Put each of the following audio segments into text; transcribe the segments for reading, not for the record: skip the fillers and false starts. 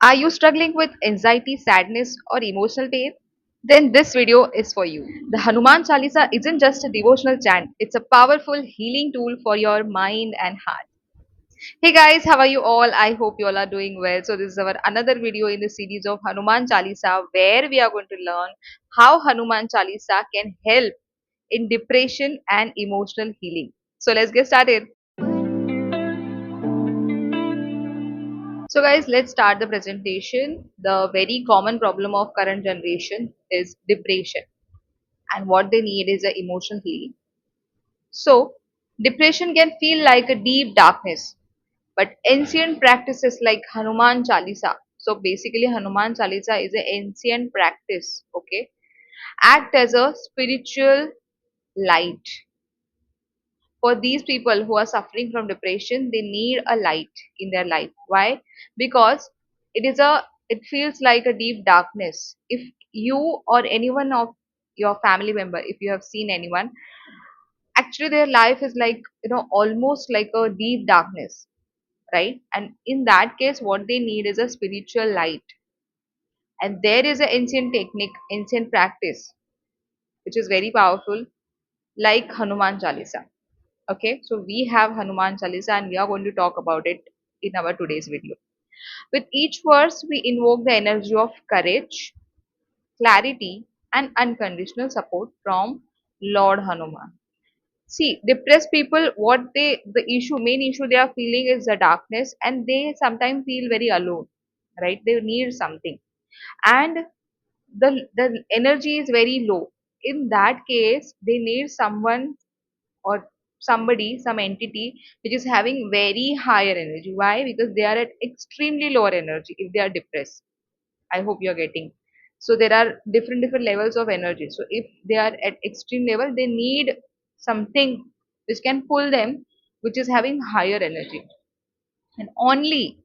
Are you struggling with anxiety, sadness, or emotional pain? Then this video is for you. The Hanuman Chalisa isn't just a devotional chant, it's a powerful healing tool for your mind and heart. Hey guys, how are you all? I hope you all are doing well. So this is our another video in the series of Hanuman Chalisa where we are going to learn how Hanuman Chalisa can help in depression and emotional healing. So let's get started. So guys, let's start the presentation. The very common problem of current generation is depression, and what they need is a emotional healing. So depression can feel like a deep darkness, but ancient practices like Hanuman Chalisa. So basically Hanuman Chalisa is an ancient practice, okay? Act as a spiritual light. For these people who are suffering from depression, they need a light in their life. Why? Because it feels like a deep darkness. If you or anyone of your family member, if you have seen anyone, actually their life is like, almost like a deep darkness, right? And in that case, what they need is a spiritual light. And there is an ancient technique, ancient practice, which is very powerful, like Hanuman Chalisa. Okay, so we have Hanuman Chalisa and we are going to talk about it in our today's video. With each verse, we invoke the energy of courage, clarity, and unconditional support from Lord Hanuman. See, depressed people, main issue they are feeling is the darkness, and they sometimes feel very alone, right? They need something, and the energy is very low. In that case, they need someone or somebody, some entity which is having very higher energy. Why? Because they are at extremely lower energy if they are depressed. I hope you're getting. So there are different levels of energy. So if they are at extreme level, they need something which can pull them, which is having higher energy. And only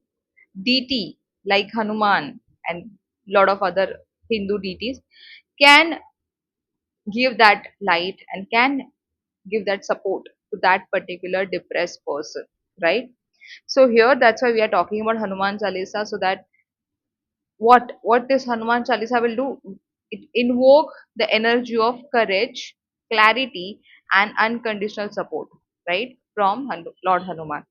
deity like Hanuman and lot of other Hindu deities can give that light and can give that support to that particular depressed person, right? So here that's why we are talking about Hanuman Chalisa, so that what this Hanuman Chalisa will do, it invoke the energy of courage, clarity, and unconditional support, right, from Lord Hanuman,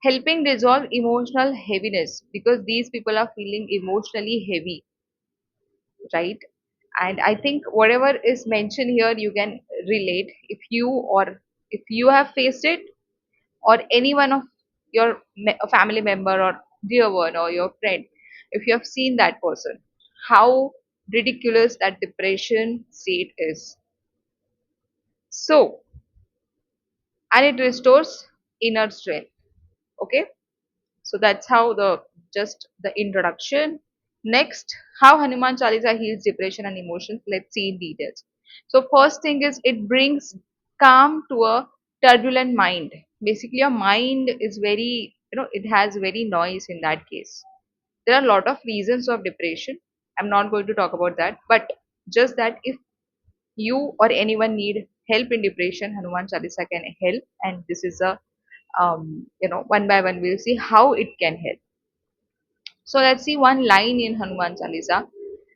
helping dissolve emotional heaviness, because these people are feeling emotionally heavy, right? And I think whatever is mentioned here you can relate, if you or if you have faced it, or any one of your family member or dear one or your friend, if you have seen that person, how ridiculous that depression state is. So, and it restores inner strength. Okay, so that's how the just the introduction. Next, how Hanuman Chalisa heals depression and emotions, let's see in details. So first thing is, it brings calm to a turbulent mind. Basically your mind is very, it has very noise. In that case, there are a lot of reasons of depression. I'm not going to talk about that, but just that if you or anyone need help in depression, Hanuman Chalisa can help. And this is a, one by one we'll see how it can help. So let's see one line in Hanuman Chalisa.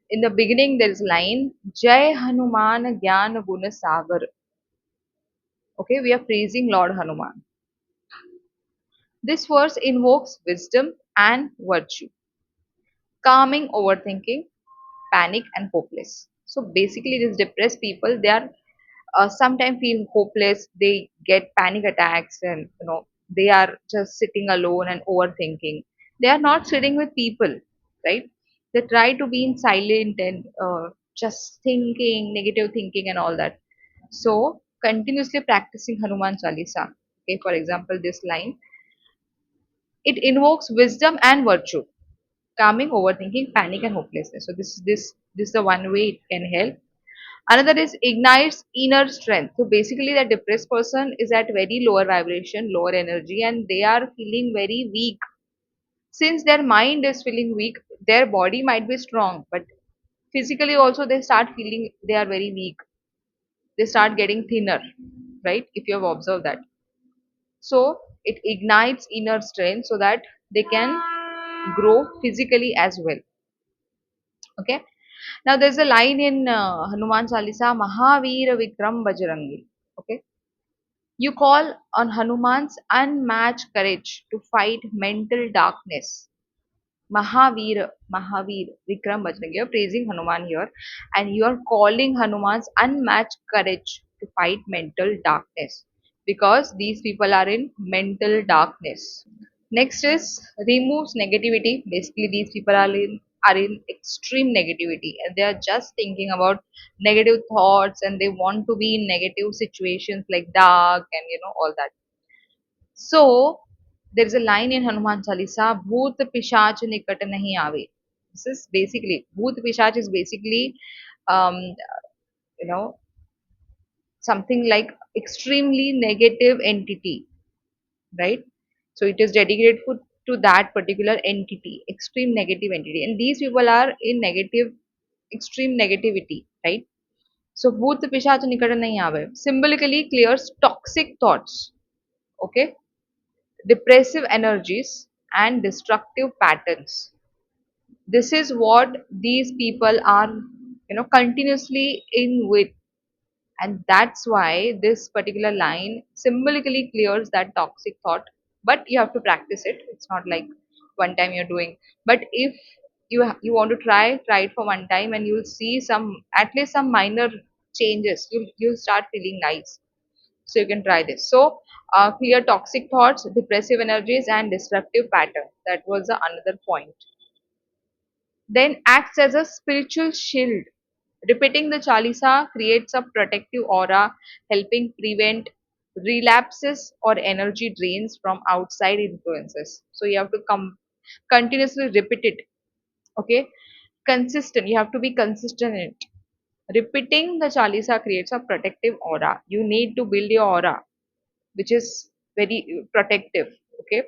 In the beginning there is line, Jai Hanuman Gyan Guna Sagar. Okay, we are praising Lord Hanuman. This verse invokes wisdom and virtue, calming overthinking, panic, and hopeless. So basically, these depressed people, they are sometimes feel hopeless. They get panic attacks, and they are just sitting alone and overthinking. They are not sitting with people, right? They try to be in silent and just thinking, negative thinking, and all that. So continuously practicing Hanuman Chalisa. Okay, for example, this line, it invokes wisdom and virtue, calming overthinking, panic, and hopelessness. So this is the one way it can help. Another is ignites inner strength. So basically, that depressed person is at very lower vibration, lower energy, and they are feeling very weak. Since their mind is feeling weak, their body might be strong, but physically also they start feeling they are very weak. They start getting thinner, right? If you have observed that. So it ignites inner strength so that they can grow physically as well. Okay. Now there's a line in Hanuman Chalisa, Mahavir Vikram Bajrangi. Okay. You call on Hanuman's unmatched courage to fight mental darkness. Mahavir, Vikram Bajrangi. You're praising Hanuman here, and you're calling Hanuman's unmatched courage to fight mental darkness, because these people are in mental darkness. Next is removes negativity. Basically, these people are in extreme negativity, and they are just thinking about negative thoughts, and they want to be in negative situations like dark and all that. So there is a line in Hanuman Chalisa, Bhoot Pishach Nikat Nahi Aave. This is basically Bhoot Pishach is basically um, you know something like extremely negative entity, right? So it is dedicated to that particular entity, extreme negative entity, and these people are in negative, extreme negativity, right? So Bhoot Pishach Nikat Nahi Aave symbolically clears toxic thoughts, okay, depressive energies, and destructive patterns. This is what these people are, continuously in with. And that's why this particular line symbolically clears that toxic thought. But you have to practice it. It's not like one time you're doing. But if you want to try it for one time, and you'll see some, at least some minor changes. You'll start feeling nice. So you can try this. So clear toxic thoughts, depressive energies, and destructive pattern. That was the another point. Then acts as a spiritual shield. Repeating the Chalisa creates a protective aura, helping prevent relapses or energy drains from outside influences. So you have to continuously repeat it. Okay, consistent. You have to be consistent in it. Repeating the Chalisa creates a protective aura. You need to build your aura, which is very protective. Okay,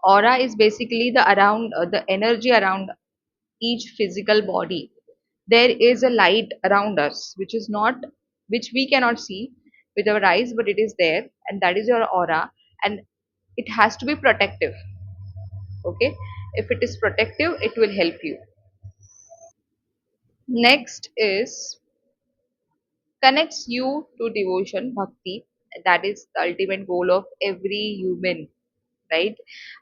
aura is basically the energy around each physical body. There is a light around us which we cannot see with our eyes, but it is there, and that is your aura, and it has to be protective. Okay, if it is protective, it will help you. Next is connects you to devotion, bhakti. That is the ultimate goal of every human, right?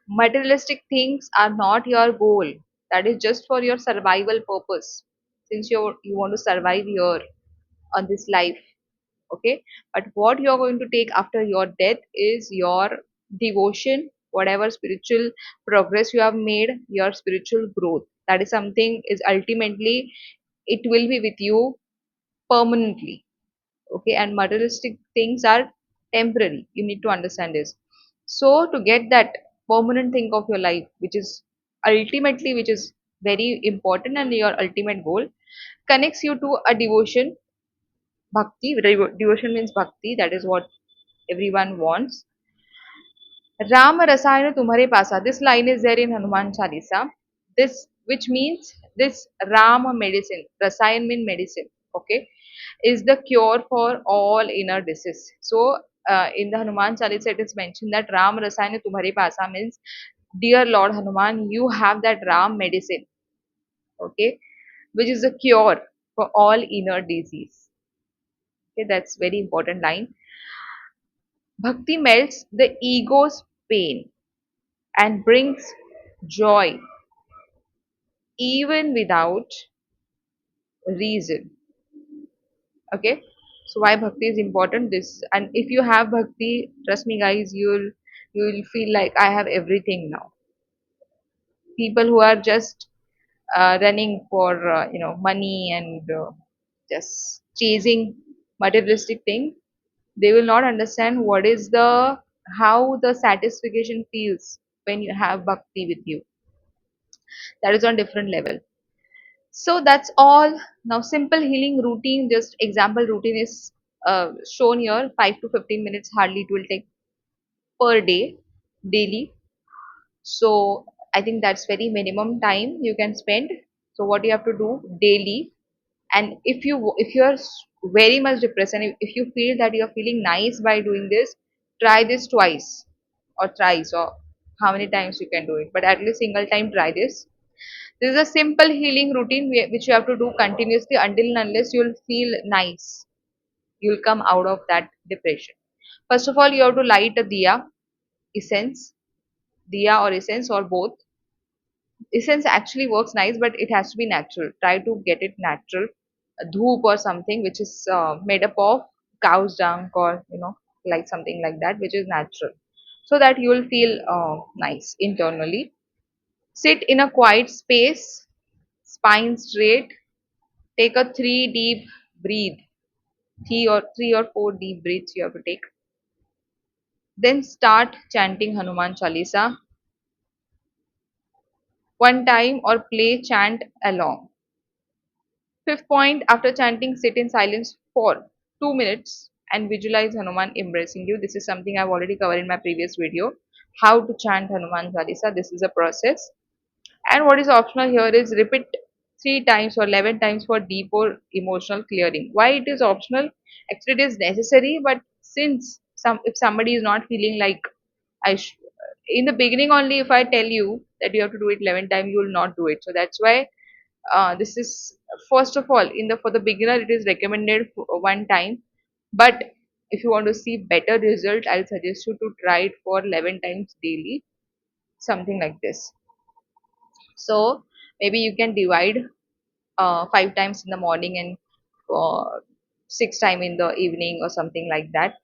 Materialistic things are not your goal. That is just for your survival purpose, since you want to survive here on this life. Okay, but what you're going to take after your death is your devotion, whatever spiritual progress you have made, your spiritual growth. That is something is ultimately, it will be with you permanently. Okay, and materialistic things are temporary. You need to understand this. So to get that permanent thing of your life, which is very important, and your ultimate goal, connects you to a devotion, bhakti. Devotion means bhakti. That is what everyone wants. Ram Rasayana Tumhare Pasa. This line is there in Hanuman Chalisa. This, which means this Ram medicine, Rasayan mean medicine, okay, is the cure for all inner disease. So, in the Hanuman Chalisa, it is mentioned that Ram Rasayana Tumhare Pasa means, dear Lord Hanuman, you have that Ram medicine, okay, which is a cure for all inner disease. Okay, that's very important line. Bhakti melts the ego's pain and brings joy even without reason. Okay, so why bhakti is important? This, and if you have bhakti, trust me guys, you'll feel like I have everything now. People who are just running for money and just chasing materialistic thing, they will not understand what is the how the satisfaction feels when you have bhakti with you. That is on different level. So that's all. Now, simple healing routine, just example routine is shown here. 5 to 15 minutes hardly it will take per day, daily. So I think that's very minimum time you can spend. So what you have to do daily, and if you're very much depressed, and if you feel that you're feeling nice by doing this, try this twice or thrice, or how many times you can do it, but at least single time try this. This is a simple healing routine which you have to do continuously until and unless you'll feel nice. You'll come out of that depression. First of all, you have to light a essence, diya or essence or both. Essence actually works nice, but it has to be natural. Try to get it natural. A dhoop or something which is made up of cow's dung or like something like that, which is natural, so that you will feel nice internally. Sit in a quiet space, spine straight. Take a three deep breathe. Three or four deep breaths you have to take. Then start chanting Hanuman Chalisa one time or play chant along. Fifth point, after chanting, sit in silence for 2 minutes and visualize Hanuman embracing you. This is something I've already covered in my previous video. How to chant Hanuman Chalisa. This is a process. And what is optional here is repeat 3 times or 11 times for deep or emotional clearing. Why it is optional? Actually, it is necessary, but since if somebody is not feeling like I sh- in the beginning only, if I tell you that you have to do it 11 times, you will not do it. So that's why this is first of all in the for the beginner it is recommended for one time, but if you want to see better result, I'll suggest you to try it for 11 times daily, something like this. So maybe you can divide 5 times in the morning and 6 time in the evening or something like that,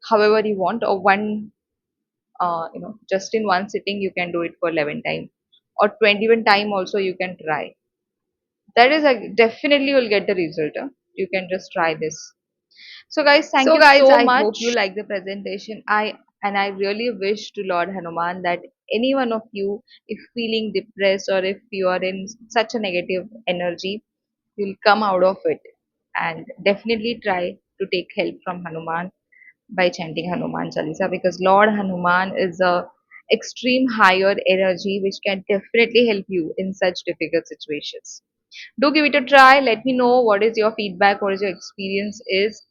however you want, or one just in one sitting you can do it for 11 times or 21 time also you can try. That is definitely you'll get the result. You can just try this. So guys, thank So you guys, so I hope you much. like the presentation. I really wish to Lord Hanuman that any one of you, if feeling depressed or if you are in such a negative energy, you'll come out of it, and definitely try to take help from Hanuman by chanting Hanuman Chalisa, because Lord Hanuman is a extreme higher energy which can definitely help you in such difficult situations. Do give it a try. Let me know what is your feedback, what is your experience is,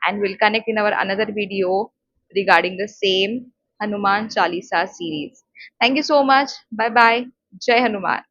and we'll connect in our another video regarding the same Hanuman Chalisa series. Thank you so much. Bye bye. Jai Hanuman.